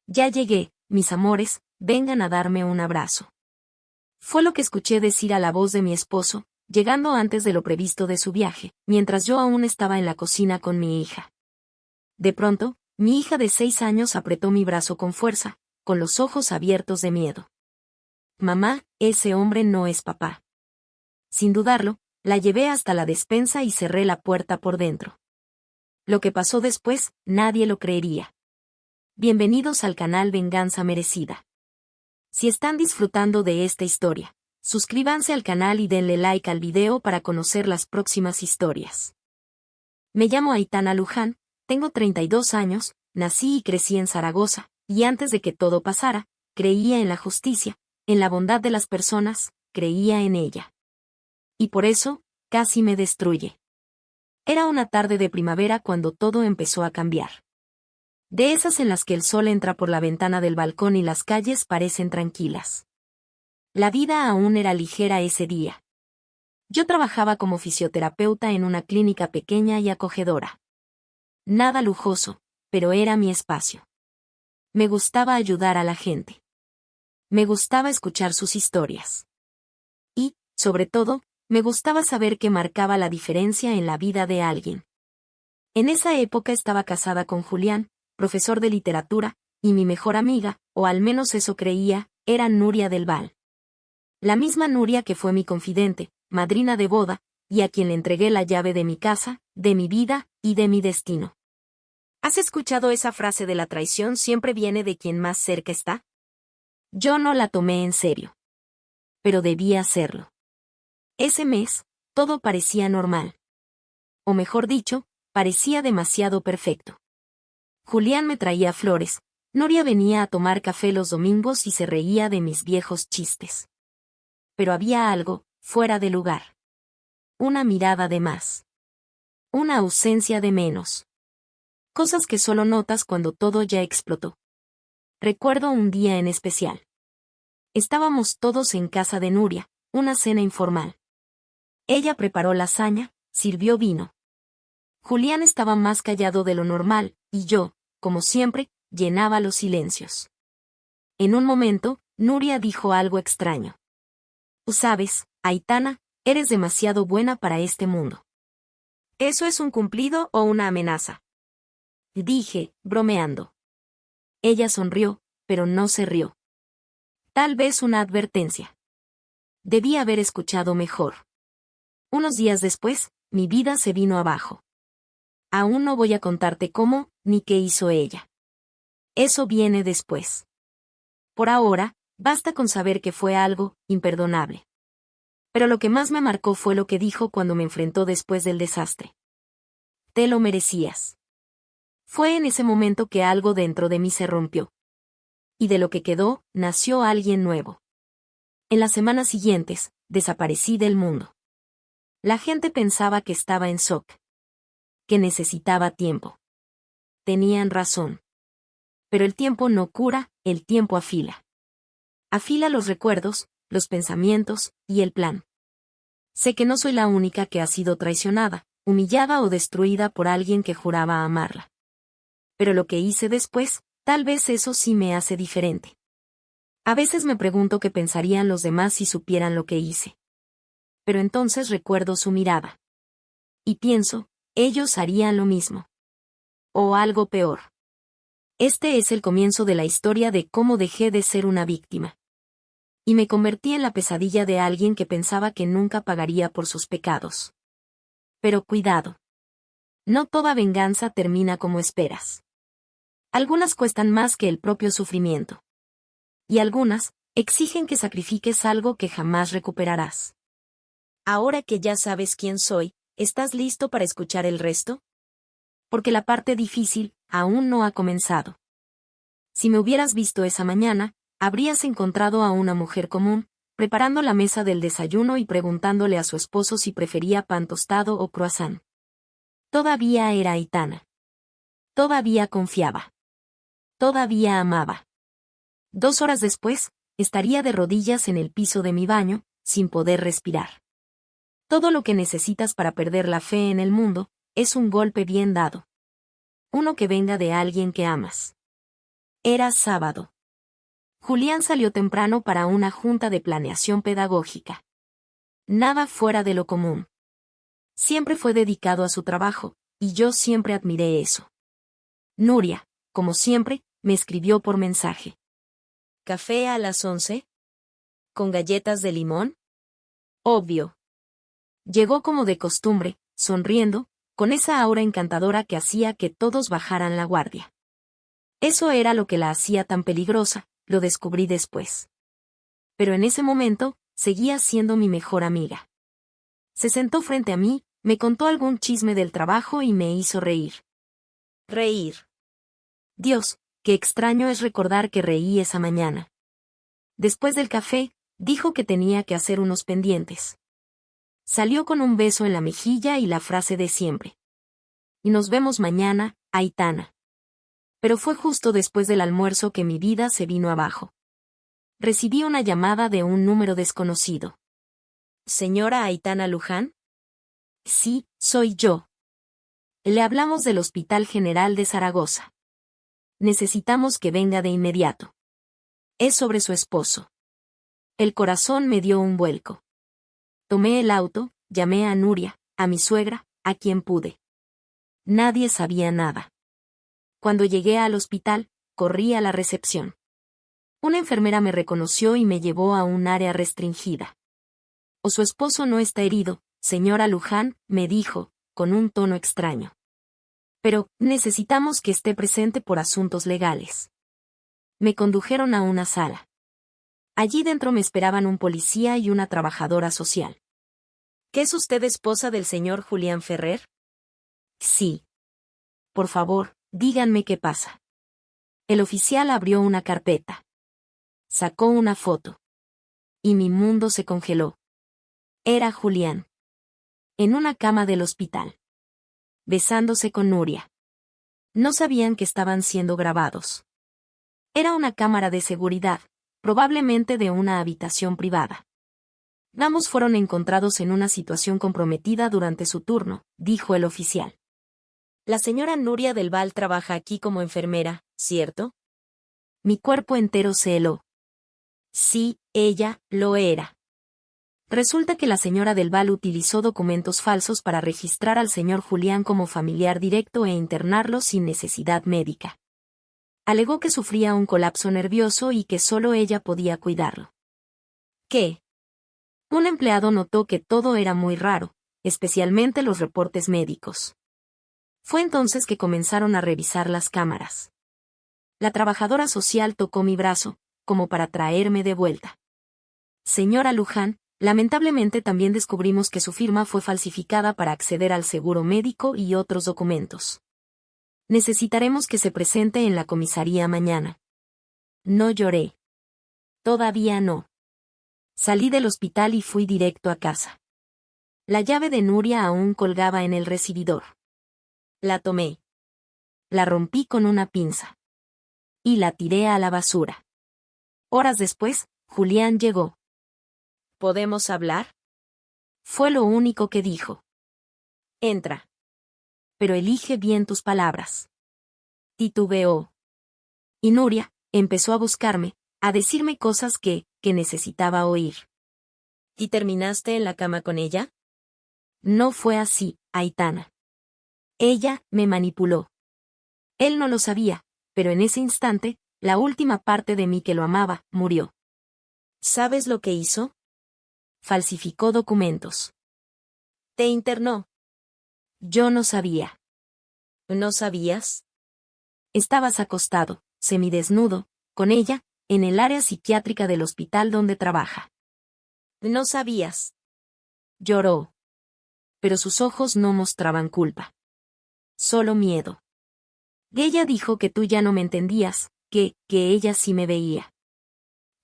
Ya llegué, mis amores, vengan a darme un abrazo. Fue lo que escuché decir a la voz de mi esposo, llegando antes de lo previsto de su viaje, mientras yo aún estaba en la cocina con mi hija. De pronto, mi hija de 6 años apretó mi brazo con fuerza, con los ojos abiertos de miedo. Mamá, ese hombre no es papá. Sin dudarlo, la llevé hasta la despensa y cerré la puerta por dentro. Lo que pasó después, nadie lo creería. Bienvenidos al canal Venganza Merecida. Si están disfrutando de esta historia, suscríbanse al canal y denle like al video para conocer las próximas historias. Me llamo Aitana Luján, tengo 32 años, nací y crecí en Zaragoza, y antes de que todo pasara, creía en la justicia, en la bondad de las personas, creía en ella. Y por eso, casi me destruye. Era una tarde de primavera cuando todo empezó a cambiar. De esas en las que el sol entra por la ventana del balcón y las calles parecen tranquilas. La vida aún era ligera ese día. Yo trabajaba como fisioterapeuta en una clínica pequeña y acogedora. Nada lujoso, pero era mi espacio. Me gustaba ayudar a la gente. Me gustaba escuchar sus historias. Y, sobre todo, me gustaba saber qué marcaba la diferencia en la vida de alguien. En esa época estaba casada con Julián, profesor de literatura, y mi mejor amiga, o al menos eso creía, era Nuria del Val. La misma Nuria que fue mi confidente, madrina de boda, y a quien le entregué la llave de mi casa, de mi vida, y de mi destino. ¿Has escuchado esa frase de la traición siempre viene de quien más cerca está? Yo no la tomé en serio. Pero debía hacerlo. Ese mes, todo parecía normal. O mejor dicho, parecía demasiado perfecto. Julián me traía flores, Nuria venía a tomar café los domingos y se reía de mis viejos chistes. Pero había algo, fuera de lugar. Una mirada de más. Una ausencia de menos. Cosas que solo notas cuando todo ya explotó. Recuerdo un día en especial. Estábamos todos en casa de Nuria, una cena informal. Ella preparó lasaña, sirvió vino. Julián estaba más callado de lo normal, y yo, como siempre, llenaba los silencios. En un momento, Nuria dijo algo extraño. Sabes, Aitana, eres demasiado buena para este mundo. ¿Eso es un cumplido o una amenaza? Dije, bromeando. Ella sonrió, pero no se rió. Tal vez una advertencia. Debí haber escuchado mejor. Unos días después, mi vida se vino abajo. Aún no voy a contarte cómo, ni qué hizo ella. Eso viene después. Por ahora, basta con saber que fue algo imperdonable. Pero lo que más me marcó fue lo que dijo cuando me enfrentó después del desastre. Te lo merecías. Fue en ese momento que algo dentro de mí se rompió. Y de lo que quedó, nació alguien nuevo. En las semanas siguientes, desaparecí del mundo. La gente pensaba que estaba en shock. Que necesitaba tiempo. Tenían razón. Pero el tiempo no cura, el tiempo afila. Afila los recuerdos, los pensamientos, y el plan. Sé que no soy la única que ha sido traicionada, humillada o destruida por alguien que juraba amarla. Pero lo que hice después, tal vez eso sí me hace diferente. A veces me pregunto qué pensarían los demás si supieran lo que hice. Pero entonces recuerdo su mirada. Y pienso, ellos harían lo mismo. O algo peor. Este es el comienzo de la historia de cómo dejé de ser una víctima. Y me convertí en la pesadilla de alguien que pensaba que nunca pagaría por sus pecados. Pero cuidado. No toda venganza termina como esperas. Algunas cuestan más que el propio sufrimiento. Y algunas, exigen que sacrifiques algo que jamás recuperarás. Ahora que ya sabes quién soy, ¿estás listo para escuchar el resto? Porque la parte difícil, aún no ha comenzado. Si me hubieras visto esa mañana, habrías encontrado a una mujer común, preparando la mesa del desayuno y preguntándole a su esposo si prefería pan tostado o croissant. Todavía era Aitana. Todavía confiaba. Todavía amaba. 2 horas después, estaría de rodillas en el piso de mi baño, sin poder respirar. Todo lo que necesitas para perder la fe en el mundo, es un golpe bien dado. Uno que venga de alguien que amas. Era sábado. Julián salió temprano para una junta de planeación pedagógica. Nada fuera de lo común. Siempre fue dedicado a su trabajo, y yo siempre admiré eso. Nuria, como siempre, me escribió por mensaje. ¿Café a las 11? ¿Con galletas de limón? Obvio. Llegó como de costumbre, sonriendo, con esa aura encantadora que hacía que todos bajaran la guardia. Eso era lo que la hacía tan peligrosa, lo descubrí después. Pero en ese momento, seguía siendo mi mejor amiga. Se sentó frente a mí, me contó algún chisme del trabajo y me hizo reír. Reír. Dios, qué extraño es recordar que reí esa mañana. Después del café, dijo que tenía que hacer unos pendientes. Salió con un beso en la mejilla y la frase de siempre. Y nos vemos mañana, Aitana. Pero fue justo después del almuerzo que mi vida se vino abajo. Recibí una llamada de un número desconocido. ¿Señora Aitana Luján? Sí, soy yo. Le hablamos del Hospital General de Zaragoza. Necesitamos que venga de inmediato. Es sobre su esposo. El corazón me dio un vuelco. Tomé el auto, llamé a Nuria, a mi suegra, a quien pude. Nadie sabía nada. Cuando llegué al hospital, corrí a la recepción. Una enfermera me reconoció y me llevó a un área restringida. «O su esposo no está herido, señora Luján», me dijo, con un tono extraño. «Pero, necesitamos que esté presente por asuntos legales». Me condujeron a una sala. Allí dentro me esperaban un policía y una trabajadora social. «¿Qué es usted esposa del señor Julián Ferrer?» «Sí». «Por favor, díganme qué pasa». El oficial abrió una carpeta. Sacó una foto. Y mi mundo se congeló. Era Julián. En una cama del hospital. Besándose con Nuria. No sabían que estaban siendo grabados. Era una cámara de seguridad, probablemente de una habitación privada. Ambos fueron encontrados en una situación comprometida durante su turno, dijo el oficial. La señora Nuria del Val trabaja aquí como enfermera, ¿cierto? Mi cuerpo entero se heló. Sí, ella lo era. Resulta que la señora del Val utilizó documentos falsos para registrar al señor Julián como familiar directo e internarlo sin necesidad médica. Alegó que sufría un colapso nervioso y que solo ella podía cuidarlo. ¿Qué? Un empleado notó que todo era muy raro, especialmente los reportes médicos. Fue entonces que comenzaron a revisar las cámaras. La trabajadora social tocó mi brazo, como para traerme de vuelta. Señora Luján, lamentablemente también descubrimos que su firma fue falsificada para acceder al seguro médico y otros documentos. Necesitaremos que se presente en la comisaría mañana. No lloré. Todavía no. Salí del hospital y fui directo a casa. La llave de Nuria aún colgaba en el recibidor. La tomé. La rompí con una pinza. Y la tiré a la basura. Horas después, Julián llegó. ¿Podemos hablar? Fue lo único que dijo. Entra. Pero elige bien tus palabras. Titubeó. Y Nuria empezó a buscarme, a decirme cosas que necesitaba oír. ¿Y terminaste en la cama con ella? No fue así, Aitana. Ella me manipuló. Él no lo sabía, pero en ese instante, la última parte de mí que lo amaba, murió. ¿Sabes lo que hizo? Falsificó documentos. Te internó. Yo no sabía. ¿No sabías? Estabas acostado, semidesnudo, con ella, en el área psiquiátrica del hospital donde trabaja. No sabías. Lloró. Pero sus ojos no mostraban culpa. Solo miedo. Ella dijo que tú ya no me entendías, que ella sí me veía.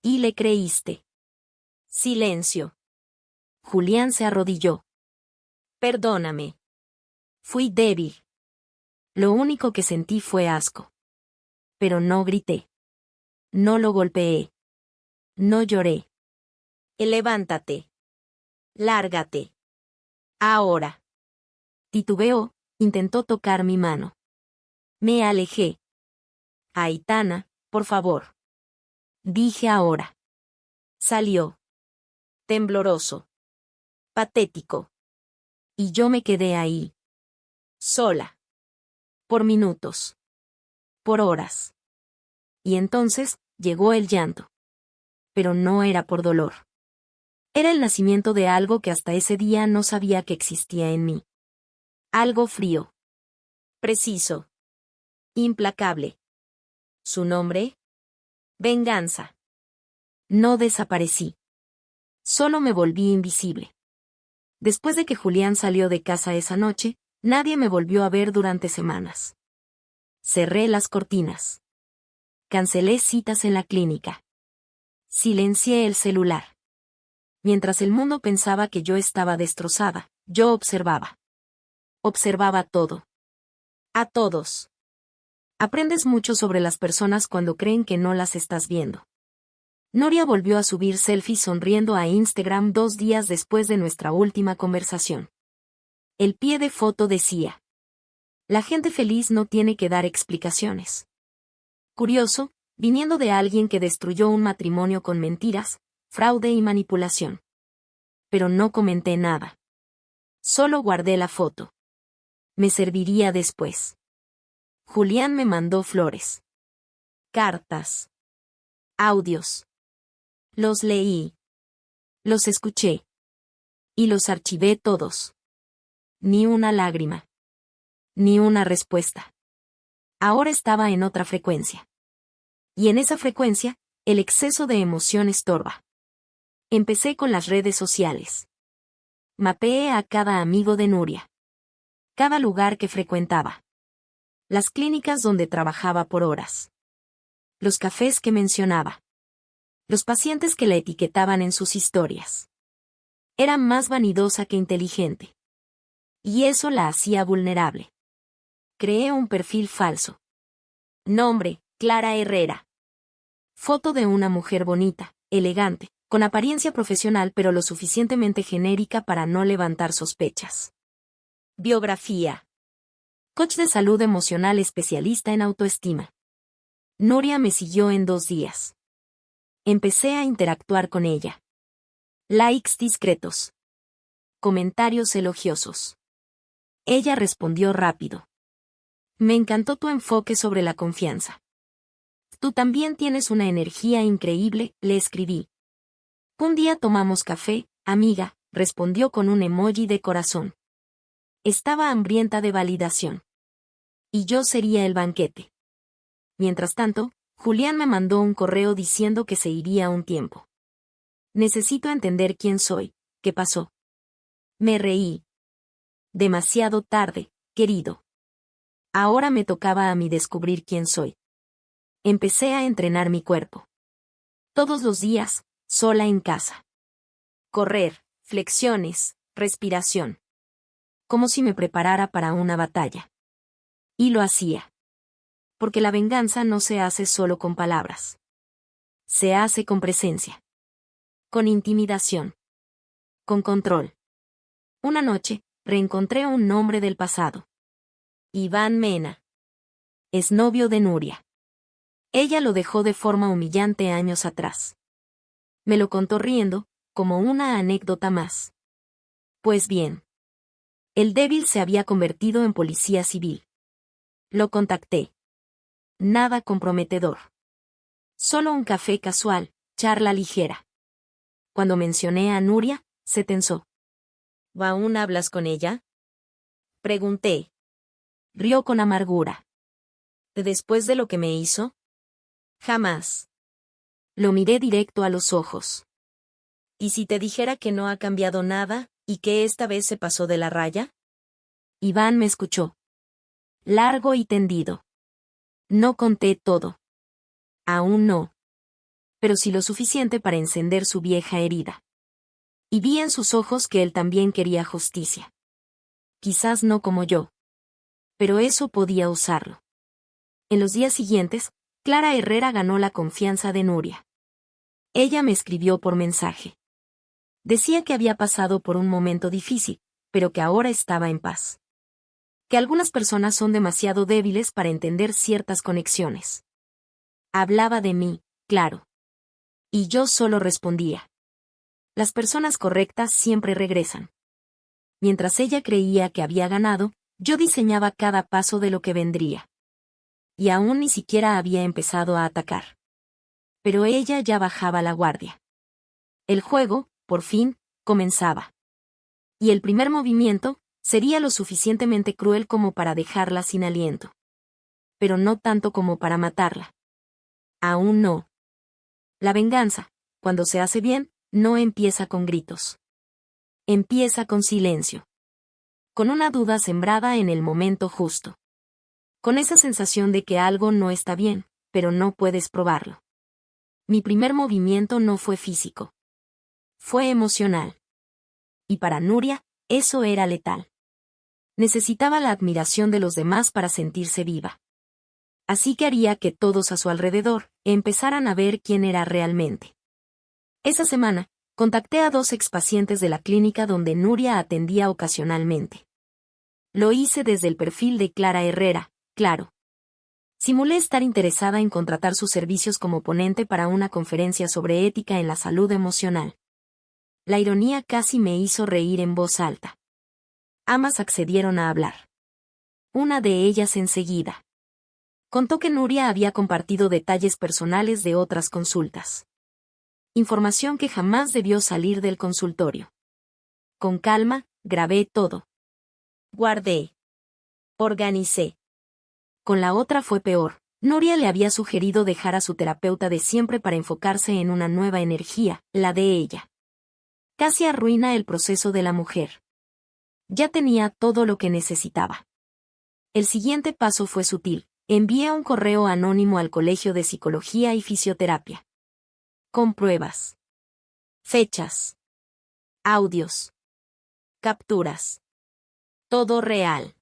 Y le creíste. Silencio. Julián se arrodilló. Perdóname. Fui débil. Lo único que sentí fue asco. Pero no grité. No lo golpeé. No lloré. Levántate. Lárgate. Ahora. Titubeó, intentó tocar mi mano. Me alejé. Aitana, por favor. Dije ahora. Salió. Tembloroso. Patético. Y yo me quedé ahí. Sola. Por minutos. Por horas. Y entonces, llegó el llanto. Pero no era por dolor. Era el nacimiento de algo que hasta ese día no sabía que existía en mí. Algo frío. Preciso. Implacable. ¿Su nombre? Venganza. No desaparecí. Solo me volví invisible. Después de que Julián salió de casa esa noche, nadie me volvió a ver durante semanas. Cerré las cortinas. Cancelé citas en la clínica. Silencié el celular. Mientras el mundo pensaba que yo estaba destrozada, yo observaba. Observaba todo. A todos. Aprendes mucho sobre las personas cuando creen que no las estás viendo. Nuria volvió a subir selfies sonriendo a Instagram 2 días después de nuestra última conversación. El pie de foto decía: la gente feliz no tiene que dar explicaciones. Curioso, viniendo de alguien que destruyó un matrimonio con mentiras, fraude y manipulación. Pero no comenté nada. Solo guardé la foto. Me serviría después. Julián me mandó flores. Cartas. Audios. Los leí. Los escuché. Y los archivé todos. Ni una lágrima. Ni una respuesta. Ahora estaba en otra frecuencia. Y en esa frecuencia, el exceso de emoción estorba. Empecé con las redes sociales. Mapeé a cada amigo de Nuria. Cada lugar que frecuentaba. Las clínicas donde trabajaba por horas. Los cafés que mencionaba. Los pacientes que la etiquetaban en sus historias. Era más vanidosa que inteligente. Y eso la hacía vulnerable. Creé un perfil falso. Nombre: Clara Herrera. Foto de una mujer bonita, elegante, con apariencia profesional pero lo suficientemente genérica para no levantar sospechas. Biografía. Coach de salud emocional especialista en autoestima. Nuria me siguió en 2 días. Empecé a interactuar con ella. Likes discretos. Comentarios elogiosos. Ella respondió rápido. Me encantó tu enfoque sobre la confianza. Tú también tienes una energía increíble, le escribí. Un día tomamos café, amiga, respondió con un emoji de corazón. Estaba hambrienta de validación. Y yo sería el banquete. Mientras tanto, Julián me mandó un correo diciendo que se iría un tiempo. Necesito entender quién soy, ¿qué pasó? Me reí. Demasiado tarde, querido. Ahora me tocaba a mí descubrir quién soy. Empecé a entrenar mi cuerpo. Todos los días, sola en casa. Correr, flexiones, respiración. Como si me preparara para una batalla. Y lo hacía. Porque la venganza no se hace solo con palabras. Se hace con presencia. Con intimidación. Con control. Una noche, reencontré un nombre del pasado. Iván Mena. Es novio de Nuria. Ella lo dejó de forma humillante años atrás. Me lo contó riendo, como una anécdota más. Pues bien. El débil se había convertido en policía civil. Lo contacté. Nada comprometedor. Solo un café casual, charla ligera. Cuando mencioné a Nuria, se tensó. ¿Aún hablas con ella? Pregunté. Rió con amargura. ¿Después de lo que me hizo? Jamás. Lo miré directo a los ojos. ¿Y si te dijera que no ha cambiado nada, y que esta vez se pasó de la raya? Iván me escuchó. Largo y tendido. No conté todo. Aún no. Pero sí lo suficiente para encender su vieja herida. Y vi en sus ojos que él también quería justicia. Quizás no como yo. Pero eso podía usarlo. En los días siguientes, Clara Herrera ganó la confianza de Nuria. Ella me escribió por mensaje. Decía que había pasado por un momento difícil, pero que ahora estaba en paz. Que algunas personas son demasiado débiles para entender ciertas conexiones. Hablaba de mí, claro. Y yo solo respondía. Las personas correctas siempre regresan. Mientras ella creía que había ganado, yo diseñaba cada paso de lo que vendría. Y aún ni siquiera había empezado a atacar. Pero ella ya bajaba la guardia. El juego, por fin, comenzaba. Y el primer movimiento sería lo suficientemente cruel como para dejarla sin aliento. Pero no tanto como para matarla. Aún no. La venganza, cuando se hace bien, no empieza con gritos. Empieza con silencio. Con una duda sembrada en el momento justo. Con esa sensación de que algo no está bien, pero no puedes probarlo. Mi primer movimiento no fue físico. Fue emocional. Y para Nuria, eso era letal. Necesitaba la admiración de los demás para sentirse viva. Así que haría que todos a su alrededor empezaran a ver quién era realmente. Esa semana, contacté a 2 expacientes de la clínica donde Nuria atendía ocasionalmente. Lo hice desde el perfil de Clara Herrera, claro. Simulé estar interesada en contratar sus servicios como ponente para una conferencia sobre ética en la salud emocional. La ironía casi me hizo reír en voz alta. Ambas accedieron a hablar. Una de ellas enseguida. Contó que Nuria había compartido detalles personales de otras consultas. Información que jamás debió salir del consultorio. Con calma, grabé todo. Guardé. Organicé. Con la otra fue peor. Nuria le había sugerido dejar a su terapeuta de siempre para enfocarse en una nueva energía, la de ella. Casi arruina el proceso de la mujer. Ya tenía todo lo que necesitaba. El siguiente paso fue sutil. Envié un correo anónimo al Colegio de Psicología y Fisioterapia. Con pruebas. Fechas. Audios. Capturas. Todo real.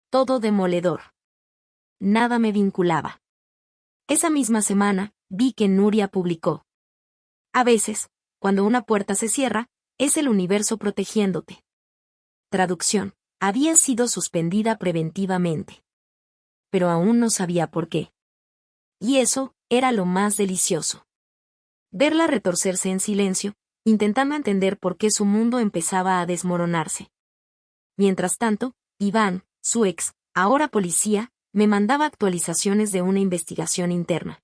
Todo demoledor. Nada me vinculaba. Esa misma semana, vi que Nuria publicó. A veces, cuando una puerta se cierra, es el universo protegiéndote. Traducción. Había sido suspendida preventivamente. Pero aún no sabía por qué. Y eso era lo más delicioso. Verla retorcerse en silencio, intentando entender por qué su mundo empezaba a desmoronarse. Mientras tanto, Iván, su ex, ahora policía, me mandaba actualizaciones de una investigación interna.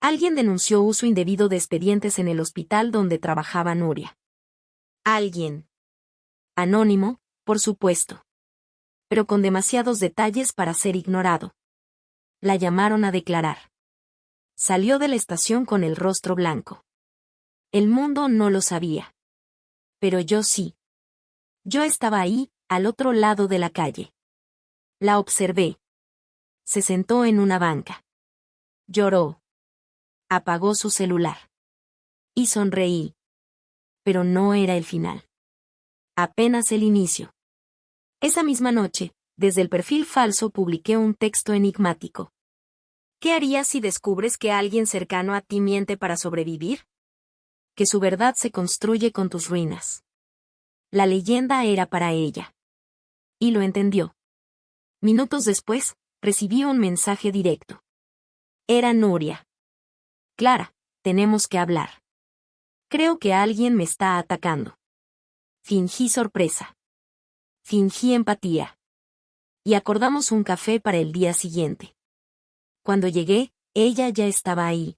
Alguien denunció uso indebido de expedientes en el hospital donde trabajaba Nuria. Alguien. Anónimo, por supuesto. Pero con demasiados detalles para ser ignorado. La llamaron a declarar. Salió de la estación con el rostro blanco. El mundo no lo sabía. Pero yo sí. Yo estaba ahí, al otro lado de la calle. La observé. Se sentó en una banca. Lloró. Apagó su celular. Y sonreí. Pero no era el final. Apenas el inicio. Esa misma noche, desde el perfil falso publiqué un texto enigmático. ¿Qué harías si descubres que alguien cercano a ti miente para sobrevivir? Que su verdad se construye con tus ruinas. La leyenda era para ella. Y lo entendió. Minutos después, recibí un mensaje directo. Era Nuria. Clara, tenemos que hablar. Creo que alguien me está atacando. Fingí sorpresa. Fingí empatía. Y acordamos un café para el día siguiente. Cuando llegué, ella ya estaba ahí.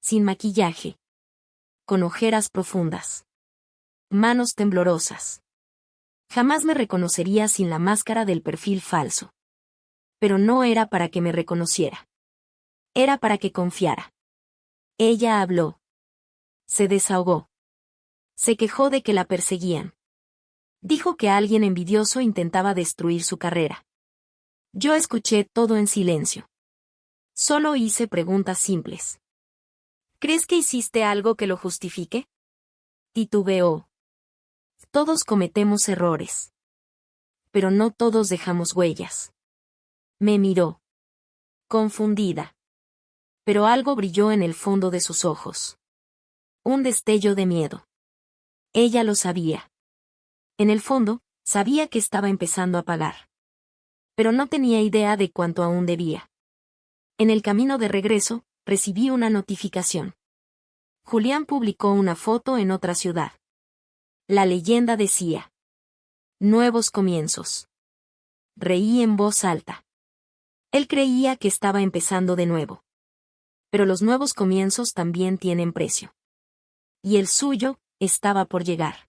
Sin maquillaje. Con ojeras profundas. Manos temblorosas. Jamás me reconocería sin la máscara del perfil falso. Pero no era para que me reconociera. Era para que confiara. Ella habló. Se desahogó. Se quejó de que la perseguían. Dijo que alguien envidioso intentaba destruir su carrera. Yo escuché todo en silencio. Solo hice preguntas simples. ¿Crees que hiciste algo que lo justifique? Titubeó. Todos cometemos errores. Pero no todos dejamos huellas. Me miró. Confundida. Pero algo brilló en el fondo de sus ojos. Un destello de miedo. Ella lo sabía. En el fondo, sabía que estaba empezando a pagar. Pero no tenía idea de cuánto aún debía. En el camino de regreso, recibí una notificación. Julián publicó una foto en otra ciudad. La leyenda decía: nuevos comienzos. Reí en voz alta. Él creía que estaba empezando de nuevo. Pero los nuevos comienzos también tienen precio. Y el suyo estaba por llegar.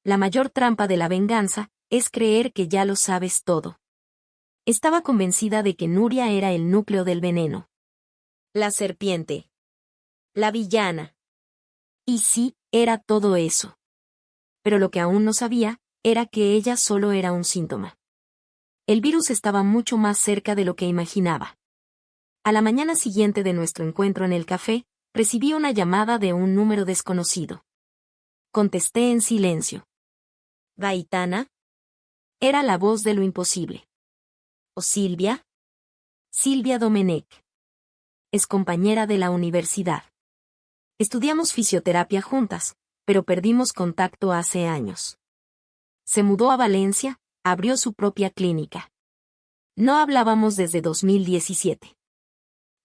La mayor trampa de la venganza es creer que ya lo sabes todo. Estaba convencida de que Nuria era el núcleo del veneno. La serpiente. La villana. Y sí, era todo eso. Pero lo que aún no sabía, era que ella solo era un síntoma. El virus estaba mucho más cerca de lo que imaginaba. A la mañana siguiente de nuestro encuentro en el café, recibí una llamada de un número desconocido. Contesté en silencio. ¿Gaitana? Era la voz de lo imposible. ¿O Silvia? Silvia Domenech. Es compañera de la universidad. Estudiamos fisioterapia juntas, pero perdimos contacto hace años. Se mudó a Valencia, abrió su propia clínica. No hablábamos desde 2017.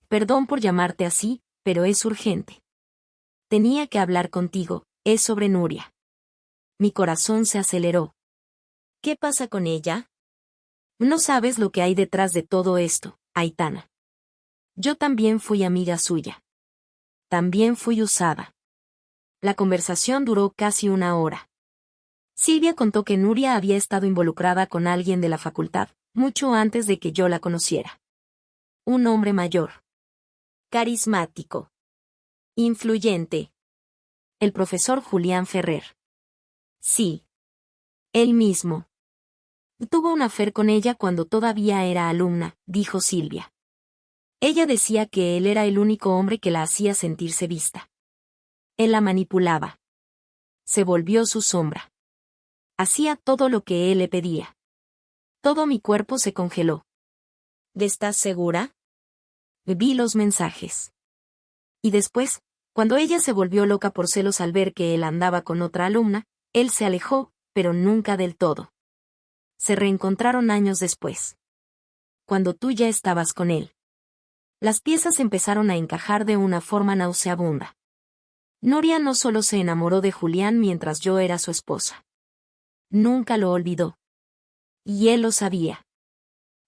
Perdón por llamarte así, pero es urgente. Tenía que hablar contigo, es sobre Nuria. Mi corazón se aceleró. ¿Qué pasa con ella? No sabes lo que hay detrás de todo esto, Aitana. Yo también fui amiga suya. También fui usada. La conversación duró casi una hora. Silvia contó que Nuria había estado involucrada con alguien de la facultad, mucho antes de que yo la conociera. Un hombre mayor. Carismático. Influyente. El profesor Julián Ferrer. Sí. Él mismo. Tuvo un affair con ella cuando todavía era alumna, dijo Silvia. Ella decía que él era el único hombre que la hacía sentirse vista. Él la manipulaba. Se volvió su sombra. Hacía todo lo que él le pedía. Todo mi cuerpo se congeló. ¿Estás segura? Vi los mensajes. Y después, cuando ella se volvió loca por celos al ver que él andaba con otra alumna, él se alejó, pero nunca del todo. Se reencontraron años después. Cuando tú ya estabas con él. Las piezas empezaron a encajar de una forma nauseabunda. Nuria no solo se enamoró de Julián mientras yo era su esposa. Nunca lo olvidó. Y él lo sabía.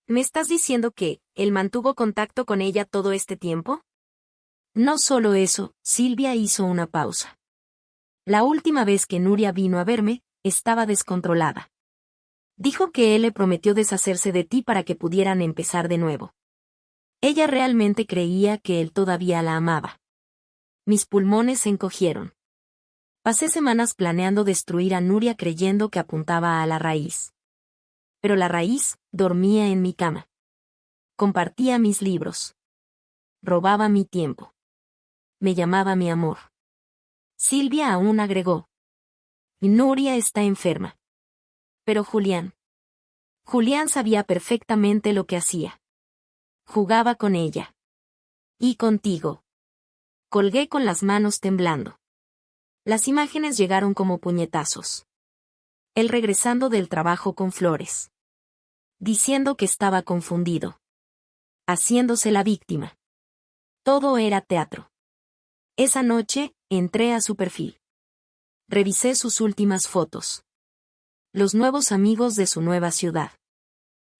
¿Me estás diciendo que él mantuvo contacto con ella todo este tiempo? No solo eso, Silvia hizo una pausa. La última vez que Nuria vino a verme, estaba descontrolada. Dijo que él le prometió deshacerse de ti para que pudieran empezar de nuevo. Ella realmente creía que él todavía la amaba. Mis pulmones se encogieron. Pasé semanas planeando destruir a Nuria creyendo que apuntaba a la raíz. Pero la raíz dormía en mi cama. Compartía mis libros. Robaba mi tiempo. Me llamaba mi amor. Silvia aún agregó. Nuria está enferma. Pero Julián. Julián sabía perfectamente lo que hacía. Jugaba con ella. Y contigo. Colgué con las manos temblando. Las imágenes llegaron como puñetazos. Él regresando del trabajo con flores. Diciendo que estaba confundido. Haciéndose la víctima. Todo era teatro. Esa noche, entré a su perfil. Revisé sus últimas fotos. Los nuevos amigos de su nueva ciudad.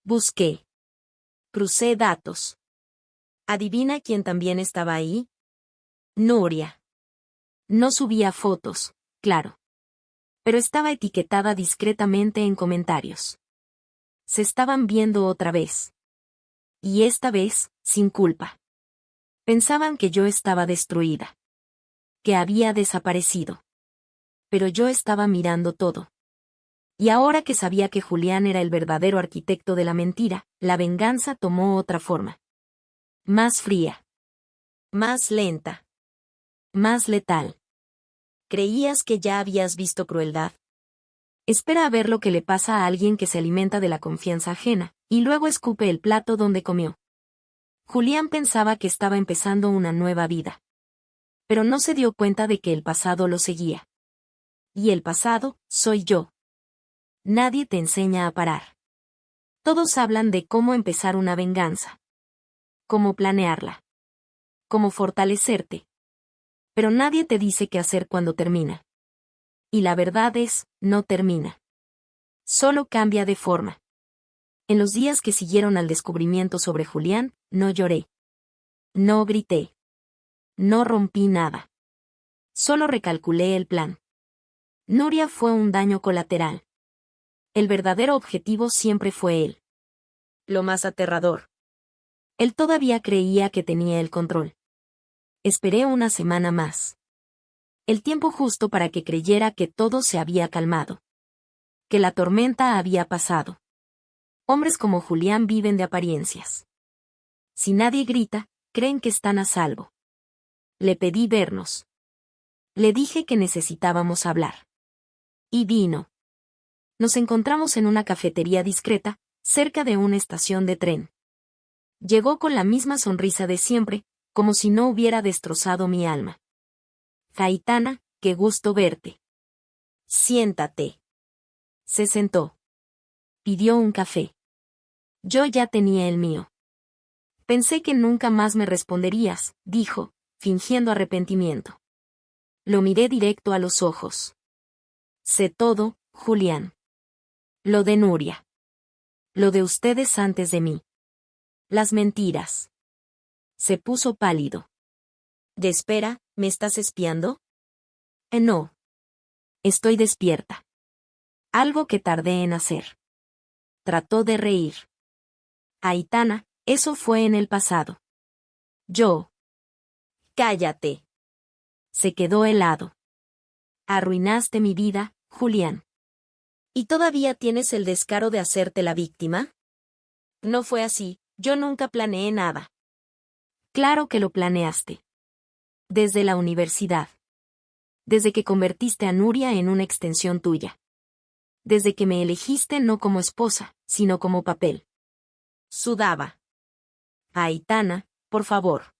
Busqué. Crucé datos. ¿Adivina quién también estaba ahí? Nuria. No subía fotos, claro. Pero estaba etiquetada discretamente en comentarios. Se estaban viendo otra vez. Y esta vez, sin culpa. Pensaban que yo estaba destruida. Que había desaparecido. Pero yo estaba mirando todo. Y ahora que sabía que Julián era el verdadero arquitecto de la mentira, la venganza tomó otra forma. Más fría. Más lenta. Más letal. ¿Creías que ya habías visto crueldad? Espera a ver lo que le pasa a alguien que se alimenta de la confianza ajena, y luego escupe el plato donde comió. Julián pensaba que estaba empezando una nueva vida. Pero no se dio cuenta de que el pasado lo seguía. Y el pasado, soy yo. Nadie te enseña a parar. Todos hablan de cómo empezar una venganza. cómo planearla, cómo fortalecerte. Pero nadie te dice qué hacer cuando termina. Y la verdad es, no termina. Solo cambia de forma. En los días que siguieron al descubrimiento sobre Julián, no lloré. No grité. No rompí nada. Solo recalculé el plan. Nuria fue un daño colateral. El verdadero objetivo siempre fue él. Lo más aterrador. Él todavía creía que tenía el control. Esperé una semana más. El tiempo justo para que creyera que todo se había calmado. Que la tormenta había pasado. Hombres como Julián viven de apariencias. Si nadie grita, creen que están a salvo. Le pedí vernos. Le dije que necesitábamos hablar. Y vino. Nos encontramos en una cafetería discreta, cerca de una estación de tren. Llegó con la misma sonrisa de siempre, como si no hubiera destrozado mi alma. Aitana, qué gusto verte. Siéntate. Se sentó. Pidió un café. Yo ya tenía el mío. Pensé que nunca más me responderías, dijo, fingiendo arrepentimiento. Lo miré directo a los ojos. Sé todo, Julián. Lo de Nuria. Lo de ustedes antes de mí. Las mentiras. Se puso pálido. ¿De espera, me estás espiando? No. Estoy despierta. Algo que tardé en hacer. Trató de reír. Aitana, eso fue en el pasado. Yo. Cállate. Se quedó helado. Arruinaste mi vida, Julián. ¿Y todavía tienes el descaro de hacerte la víctima? No fue así, yo nunca planeé nada. Claro que lo planeaste. Desde la universidad. Desde que convertiste a Nuria en una extensión tuya. Desde que me elegiste no como esposa, sino como papel. Sudaba. Aitana, por favor.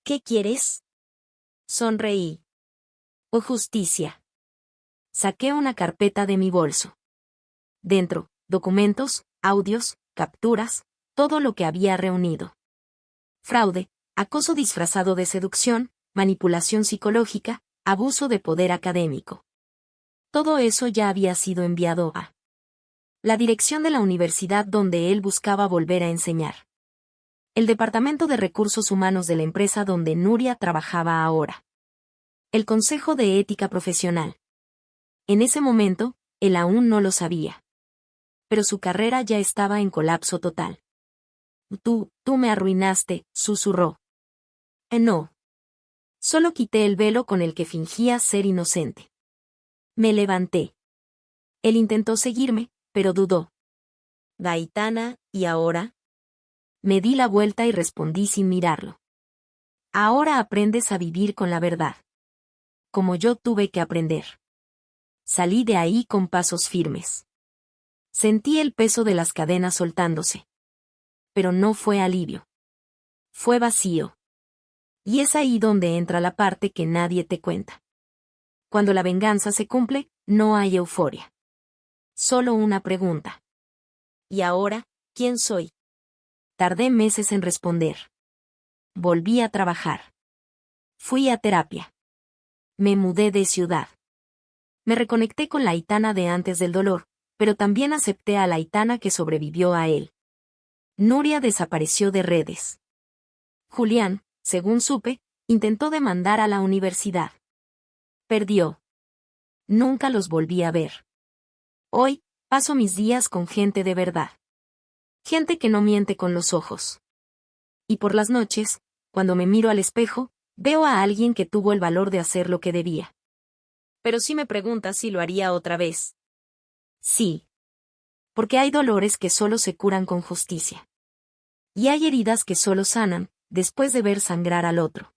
¿Qué quieres? Sonreí. Oh, justicia. Saqué una carpeta de mi bolso. Dentro, documentos, audios, capturas, todo lo que había reunido. Fraude, acoso disfrazado de seducción, manipulación psicológica, abuso de poder académico. Todo eso ya había sido enviado a la dirección de la universidad donde él buscaba volver a enseñar. El departamento de recursos humanos de la empresa donde Nuria trabajaba ahora. El Consejo de Ética Profesional. En ese momento, él aún no lo sabía. Pero su carrera ya estaba en colapso total. Tú me arruinaste, susurró. No. Solo quité el velo con el que fingía ser inocente. Me levanté. Él intentó seguirme, pero dudó. Aitana, ¿y ahora? Me di la vuelta y respondí sin mirarlo. Ahora aprendes a vivir con la verdad. Como yo tuve que aprender. Salí de ahí con pasos firmes. Sentí el peso de las cadenas soltándose. Pero no fue alivio. Fue vacío. Y es ahí donde entra la parte que nadie te cuenta. Cuando la venganza se cumple, no hay euforia. Solo una pregunta. ¿Y ahora, quién soy? Tardé meses en responder. Volví a trabajar. Fui a terapia. Me mudé de ciudad. Me reconecté con la Aitana de antes del dolor, pero también acepté a la Aitana que sobrevivió a él. Nuria desapareció de redes. Julián, según supe, intentó demandar a la universidad. Perdió. Nunca los volví a ver. Hoy, paso mis días con gente de verdad. Gente que no miente con los ojos. Y por las noches, cuando me miro al espejo, veo a alguien que tuvo el valor de hacer lo que debía. Pero si me preguntas si lo haría otra vez. Sí. Porque hay dolores que solo se curan con justicia. Y hay heridas que solo sanan, después de ver sangrar al otro.